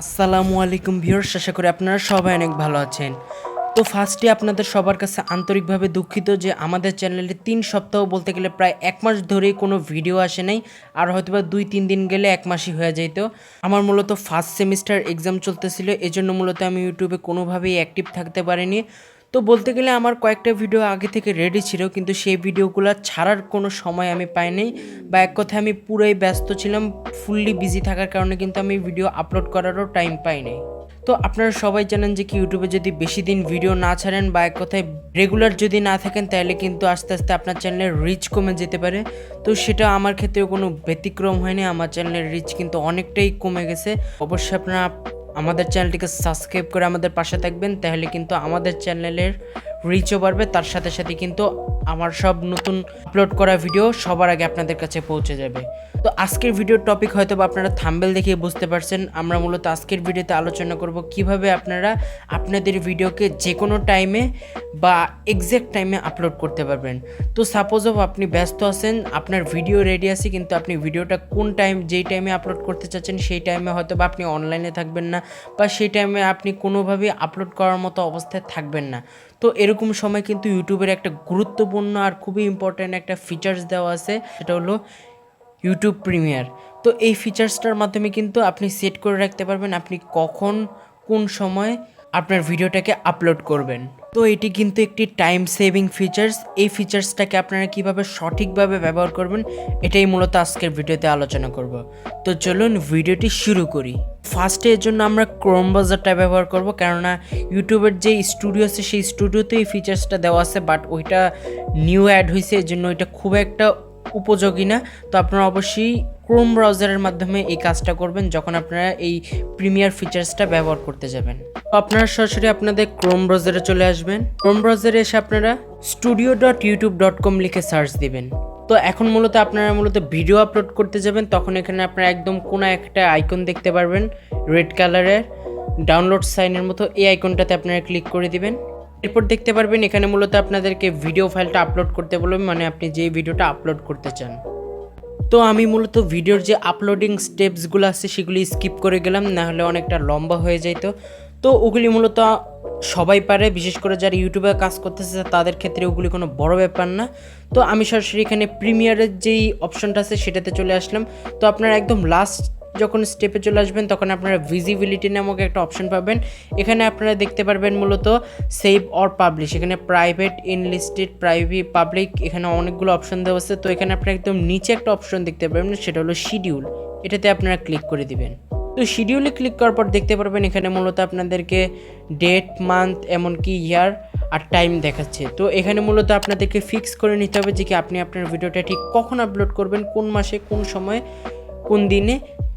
আসসালামু আলাইকুম ভিউয়ার্স, আশা করি আপনারা সবাই অনেক ভালো আছেন। তো ফার্স্টে আপনাদের সবার কাছে আন্তরিকভাবে দুঃখিত যে আমাদের চ্যানেলে 3 সপ্তাহ বলতে গেলে প্রায় 1 মাস ধরেই কোনো ভিডিও আসে নাই। আর হয়তোবা 2-3 দিন গেলে 1 মাসই হয়ে যাইতো। আমার মূলত ফার্স্ট সেমিস্টার এক্সাম চলতেছিল, এজন্য মূলত আমি ইউটিউবে কোনোভাবেই অ্যাক্টিভ থাকতে পারিনি। তো বলতে গেলে আমার কয়েকটা ভিডিও আগে থেকে রেডি ছিল, কিন্তু সেই ভিডিওগুলো ছাড়ার কোনো সময় আমি পাইনি, বা এক কথায় আমি পুরোই ব্যস্ত ছিলাম। ফুললি বিজি থাকার কারণে কিন্তু আমি ভিডিও আপলোড করারও টাইম পাইনি। তো আপনারা সবাই জানেন যে কি ইউটিউবে যদি বেশি দিন ভিডিও না ছাড়েন বা এক কথায় রেগুলার যদি না থাকেন, তাহলে কিন্তু আস্তে আস্তে আপনার চ্যানেলের রিচ কমে যেতে পারে। তো সেটা আমার ক্ষেত্রেও কোনো ব্যতিক্রম হয়নি, আমার চ্যানেলের রিচ কিন্তু অনেকটাই কমে গেছে। অবশ্যই আপনারা আমাদের চ্যানেলটিকে সাবস্ক্রাইব করে আমাদের পাশে থাকবেন, তাহলে কিন্তু আমাদের চ্যানেলের রিচও বাড়বে, তার সাথে সাথে কিন্তু আমার সব নতুন আপলোড করা ভিডিও সবার আগে আপনাদের কাছে পৌঁছে যাবে। তো আজকের ভিডিওর টপিক হয়তো বা আপনারা থাম্বনেল দেখে বুঝতে পারছেন। আমরা মূলত আজকের ভিডিওতে আলোচনা করব কিভাবে আপনারা আপনাদের ভিডিওকে যে কোনো টাইমে বা এক্স্যাক্ট টাইমে আপলোড করতে পারবেন। তো সাপোজ আপনি ব্যস্ত আছেন, আপনার ভিডিও রেডি আছে, কিন্তু আপনি ভিডিওটা কোন যেই টাইমে আপলোড করতে চাচ্ছেন সেই টাইমে হয়তো বা আপনি অনলাইনে থাকবেন না, বা সেই টাইমে আপনি কোনোভাবেই আপলোড করার মতো অবস্থায় থাকবেন না। তো এরকম সময় কিন্তু ইউটিউবের একটা গুরুত্বপূর্ণ আর খুবই ইম্পর্ট্যান্ট একটা ফিচার্স দেওয়া আছে, সেটা হলো ইউটিউব প্রিমিয়ার। তো এই ফিচার্সটার মাধ্যমে কিন্তু আপনি সেট করে রাখতে পারবেন আপনি কখন কোন সময় আপনার ভিডিওটাকে আপলোড করবেন। তো এটি কিন্তু একটি টাইম সেভিং ফিচার্স। এই ফিচার্সটাকে আপনারা কিভাবে সঠিকভাবে ব্যবহার করবেন, এটাই মূলত আজকের ভিডিওতে আলোচনা করব। তো চলুন ভিডিওটি শুরু করি। ফার্স্টে এর জন্য আমরা ক্রোম ব্রাউজারটা ব্যবহার করব, কেননা ইউটিউবের যে স্টুডিও আছে সেই স্টুডিওতে এই ফিচার্সটা দেওয়া আছে, বাট ওইটা নিউ অ্যাড হয়েছে, এর জন্য ওইটা খুব একটা উপযোগী না। তো আপনারা অবশ্যই ক্রোম ব্রাউজারের মাধ্যমে এই কাজটা করবেন যখন আপনারা এই প্রিমিয়ার ফিচার্সটা ব্যবহার করতে যাবেন। তো আপনারা সরাসরি আপনাদের ক্রোম ব্রাউজারে চলে আসবেন। ক্রোম ব্রাউজারে এসে আপনারা studio.youtube.com লিখে সার্চ দিবেন। তো এখন আপনারা ভিডিও আপলোড করতে যাবেন, তখন এখানে আপনারা একদম কোনো একটা আইকন দেখতে পারবেন রেড কালারের, ডাউনলোড সাইনের মতো। এই আইকনটাতে আপনারা ক্লিক করে দিবেন। এরপর দেখতে পারবেন এখানে আপনাদেরকে ভিডিও ফাইলটা আপলোড করতে বলবেন, মানে আপনি যে ভিডিওটা আপলোড করতে চান। তো আমি ভিডিওর যে আপলোডিং স্টেপসগুলো আছে সেগুলি স্কিপ করে গেলাম, না হলে অনেকটা লম্বা হয়ে যেত। তো ওগুলি সবাই পারে, বিশেষ করে যারা ইউটিউবে কাজ করতেছে তাদের ক্ষেত্রে ওগুলি কোনো বড় ব্যাপার না। তো আমি সরাসরি এখানে প্রিমিয়ারের যেই অপশনটা আছে সেটাতে চলে আসলাম। তো আপনারা একদম লাস্ট যখন স্টেপে চলে আসবেন তখন আপনারা ভিজিবিলিটি নামক একটা অপশন পাবেন। এখানে আপনারা দেখতে পারবেন সেভ অর পাবলিশ, এখানে প্রাইভেট, ইনলিস্টেড, পাবলিক, এখানে অনেকগুলো অপশন দেওয়া আছে। তো এখানে আপনারা একদম নিচে একটা অপশন দেখতে পারবেন, সেটা হলো শিডিউল। এটাতে আপনারা ক্লিক করে দিবেন। তো শিডিউলে ক্লিক করার পর দেখতে পারবেন এখানে আপনাদেরকে ডেট, মান্থ, এমনকি ইয়ার আর টাইম দেখাচ্ছে। তো এখানে আপনাদেরকে ফিক্স করে নিতে হবে যে কি আপনি আপনার ভিডিওটা ঠিক কখন আপলোড করবেন, কোন মাসে, কোন সময়, কোন দিনে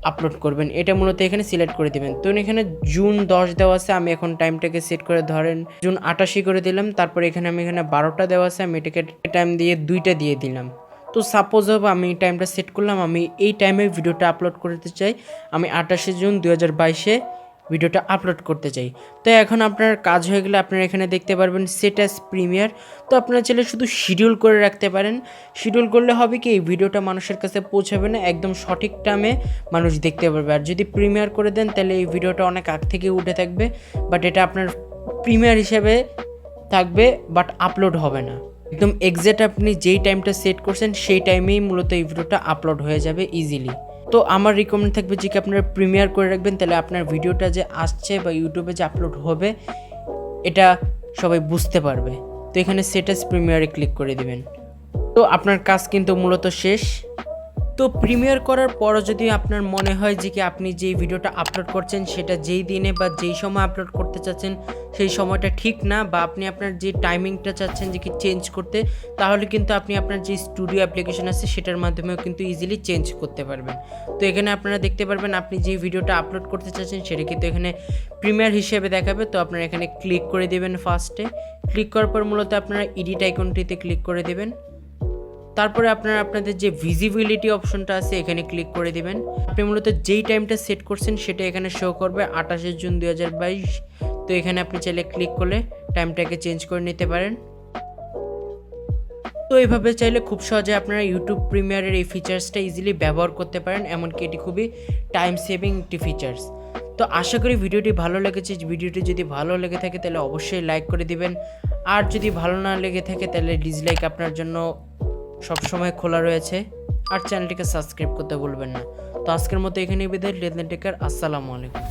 আপলোড করবেন, এটা এখানে সিলেক্ট করে দিবেন। তো এখানে জুন 10 দেওয়া আছে, আমি এখন টাইমটাকে সেট করে ধরেন জুন 88 করে দিলাম। তারপরে এখানে 12টা দেওয়া আছে, আমি এটাকে টাইম দিয়ে 2টা দিয়ে দিলাম। তো সাপোজ আমি টাইমটা সেট করলাম, আমি এই টাইমে ভিডিওটা আপলোড করতে চাই, আমি 28 জুন 2022 ভিডিওটা আপলোড করতে চাই। তো এখন আপনার কাজ হয়ে গেলে আপনারা এখানে দেখতে পারবেন সেট অ্যাজ প্রিমিয়ার। তো আপনারা চাইলে শুধু শিডিউল করে রাখতে পারেন। শিডিউল করলে হবে কি, এই ভিডিওটা মানুষের কাছে পৌঁছাবে না, একদম সঠিক টাইমে মানুষ দেখতে পারবে। আর যদি প্রিমিয়ার করে দেন তাহলে এই ভিডিওটা অনেক আগ থেকে উঠে থাকবে, বাট এটা আপনার প্রিমিয়ার হিসেবে থাকবে, বাট আপলোড হবে না। একদম এক্সাক্ট আপনি যেই টাইমটা সেট করছেন সেই টাইমেই এই ভিডিওটা আপলোড হয়ে যাবে ইজিলি। তো আমার রিকমেন্ড থাকবে যে কি আপনারা প্রিমিয়ার করে রাখবেন, তাহলে আপনার ভিডিওটা যে আসছে বা ইউটিউবে যে আপলোড হবে এটা সবাই বুঝতে পারবে। তো এখানে সেট অ্যাজ প্রিমিয়ারে ক্লিক করে দিবেন। তো আপনার কাজ কিন্তু শেষ। তো প্রিমিয়ার করার পরও যদি আপনার মনে হয় যে কি আপনি যেই ভিডিওটা আপলোড করছেন সেটা যেই দিনে বা যেই সময় আপলোড করতে চাচ্ছেন সেই সময়টা ঠিক না, বা আপনি আপনার যে টাইমিংটা চাচ্ছেন যে কি চেঞ্জ করতে, তাহলে কিন্তু আপনি আপনার যে স্টুডিও অ্যাপ্লিকেশন আছে সেটার মাধ্যমেও কিন্তু ইজিলি চেঞ্জ করতে পারবেন। তো এখানে আপনারা দেখতে পারবেন আপনি যে ভিডিওটা আপলোড করতে চাচ্ছেন সেটা কিন্তু এখানে প্রিমিয়ার হিসেবে দেখাবে। তো আপনারা এখানে ক্লিক করে দেবেন। ফার্স্টে ক্লিক করার পর আপনারা এডিট আইকনটিতে ক্লিক করে দেবেন। তারপরে আপনারা আপনাদের যে ভিজিবিলিটি অপশনটা আছে এখানে ক্লিক করে দিবেন। আপনি যেই টাইমটা সেট করছেন সেটা এখানে শো করবে 28 জুন 2022। তো এখানে আপনি চাইলে ক্লিক করলে টাইমটাকে চেঞ্জ করে নিতে পারেন। তো এইভাবে চাইলে খুব সহজে আপনারা ইউটিউব প্রিমিয়ারের এই ফিচার্সটা ইজিলি ব্যবহার করতে পারেন, এমনকি এটি খুবই টাইম সেভিং একটি ফিচার্স। তো আশা করি ভিডিওটি ভালো লেগেছে। ভিডিওটি যদি ভালো লেগে থাকে তাহলে অবশ্যই লাইক করে দিবেন, আর যদি ভালো না লেগে থাকে তাহলে ডিসলাইক আপনার জন্য সবসময় খোলা রয়েছে, আর চ্যানেলটিকে সাবস্ক্রাইব করতে ভুলবেন না। তো আজকের মতো এখানেই বিদায়। টেকার, আসসালামু আলাইকুম।